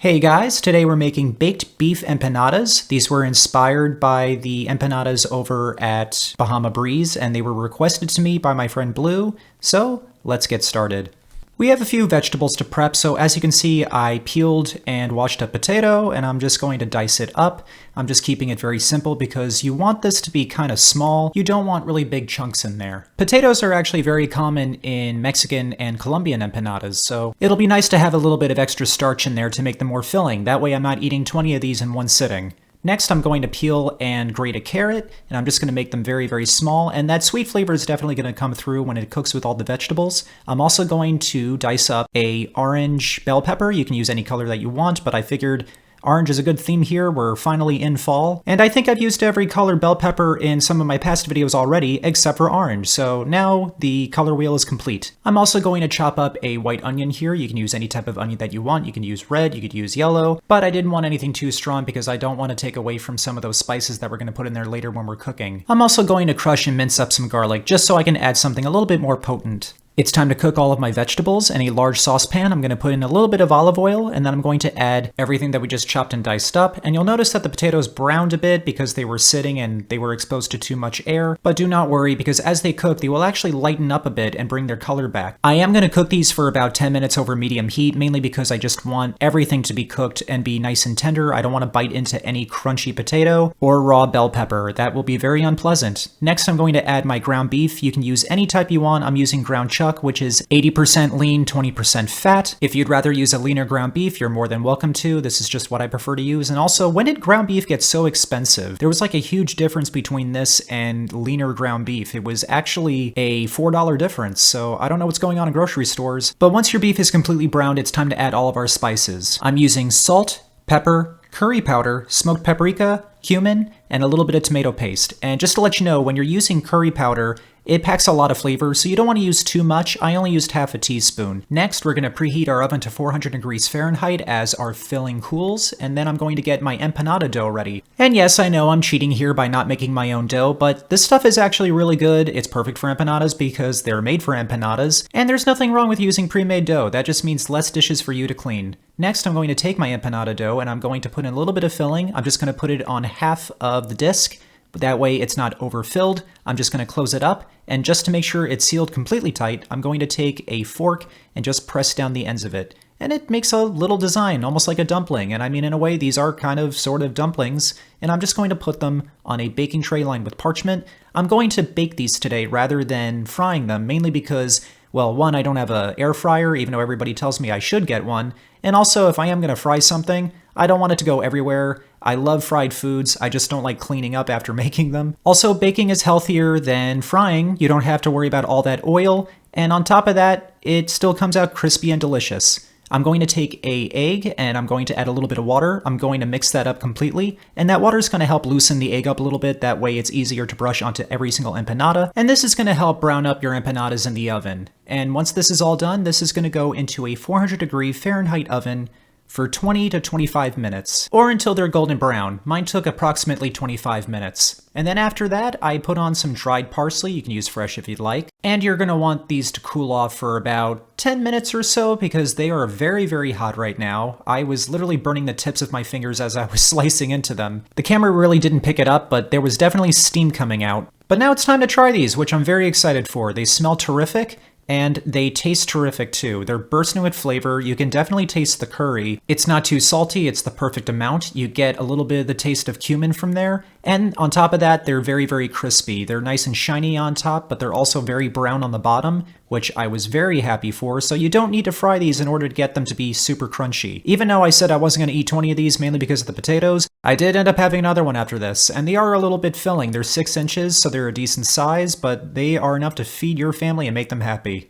Hey guys, today we're making baked beef empanadas. These were inspired by the empanadas over at Bahama Breeze, and they were requested to me by my friend Blue, so let's get started. We have a few vegetables to prep, so as you can see, I peeled and washed a potato, and I'm just going to dice it up. I'm just keeping it very simple because you want this to be kind of small. You don't want really big chunks in there. Potatoes are actually very common in Mexican and Colombian empanadas, so it'll be nice to have a little bit of extra starch in there to make them more filling. That way I'm not eating 20 of these in one sitting. Next, I'm going to peel and grate a carrot, and I'm just going to make them very, very small, and that sweet flavor is definitely going to come through when it cooks with all the vegetables. I'm also going to dice up a orange bell pepper. You can use any color that you want, but I figured orange is a good theme here. We're finally in fall. And I think I've used every color bell pepper in some of my past videos already, except for orange. So now the color wheel is complete. I'm also going to chop up a white onion here. You can use any type of onion that you want. You can use red, you could use yellow, but I didn't want anything too strong because I don't want to take away from some of those spices that we're going to put in there later when we're cooking. I'm also going to crush and mince up some garlic just so I can add something a little bit more potent. It's time to cook all of my vegetables. In a large saucepan, I'm going to put in a little bit of olive oil, and then I'm going to add everything that we just chopped and diced up. And you'll notice that the potatoes browned a bit because they were sitting and they were exposed to too much air. But do not worry, because as they cook, they will actually lighten up a bit and bring their color back. I am going to cook these for about 10 minutes over medium heat, mainly because I just want everything to be cooked and be nice and tender. I don't want to bite into any crunchy potato or raw bell pepper. That will be very unpleasant. Next, I'm going to add my ground beef. You can use any type you want. I'm using ground chuck, which is 80% lean, 20% fat. If you'd rather use a leaner ground beef, you're more than welcome to. This is just what I prefer to use. And also, when did ground beef get so expensive? There was like a huge difference between this and leaner ground beef. It was actually a $4 difference, so I don't know what's going on in grocery stores. But once your beef is completely browned, it's time to add all of our spices. I'm using salt, pepper, curry powder, smoked paprika, cumin, and a little bit of tomato paste. And just to let you know, when you're using curry powder, it packs a lot of flavor, so you don't want to use too much. I only used half a teaspoon. Next, we're going to preheat our oven to 400 degrees Fahrenheit as our filling cools, and then I'm going to get my empanada dough ready. And yes, I know I'm cheating here by not making my own dough, but this stuff is actually really good. It's perfect for empanadas because they're made for empanadas, and there's nothing wrong with using pre-made dough. That just means less dishes for you to clean. Next, I'm going to take my empanada dough, and I'm going to put in a little bit of filling. I'm just going to put it on half of the disc. But that way it's not overfilled. I'm just going to close it up, and just to make sure it's sealed completely tight, I'm going to take a fork and just press down the ends of it. And it makes a little design, almost like a dumpling. And I mean, in a way, these are kind of sort of dumplings. And I'm just going to put them on a baking tray lined with parchment. I'm going to bake these today rather than frying them, mainly because, well, one, I don't have an air fryer, even though everybody tells me I should get one. And also, if I am going to fry something, I don't want it to go everywhere. I love fried foods, I just don't like cleaning up after making them. Also, baking is healthier than frying. You don't have to worry about all that oil. And on top of that, it still comes out crispy and delicious. I'm going to take an egg and I'm going to add a little bit of water. I'm going to mix that up completely. And that water is going to help loosen the egg up a little bit. That way it's easier to brush onto every single empanada. And this is going to help brown up your empanadas in the oven. And once this is all done, this is going to go into a 400 degree Fahrenheit oven for 20 to 25 minutes, or until they're golden brown. Mine took approximately 25 minutes. And then after that, I put on some dried parsley. You can use fresh if you'd like. And you're going to want these to cool off for about 10 minutes or so because they are very, very hot right now. I was literally burning the tips of my fingers as I was slicing into them. The camera really didn't pick it up, but there was definitely steam coming out. But now it's time to try these, which I'm very excited for. They smell terrific. And they taste terrific too. They're bursting with flavor. You can definitely taste the curry. It's not too salty, it's the perfect amount. You get a little bit of the taste of cumin from there. And on top of that, they're very, very crispy. They're nice and shiny on top, but they're also very brown on the bottom, which I was very happy for. So you don't need to fry these in order to get them to be super crunchy. Even though I said I wasn't going to eat 20 of these mainly because of the potatoes, I did end up having another one after this. And they are a little bit filling. They're 6 inches, so they're a decent size, but they are enough to feed your family and make them happy.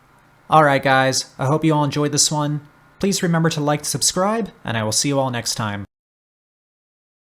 Alright guys, I hope you all enjoyed this one. Please remember to like and subscribe, and I will see you all next time.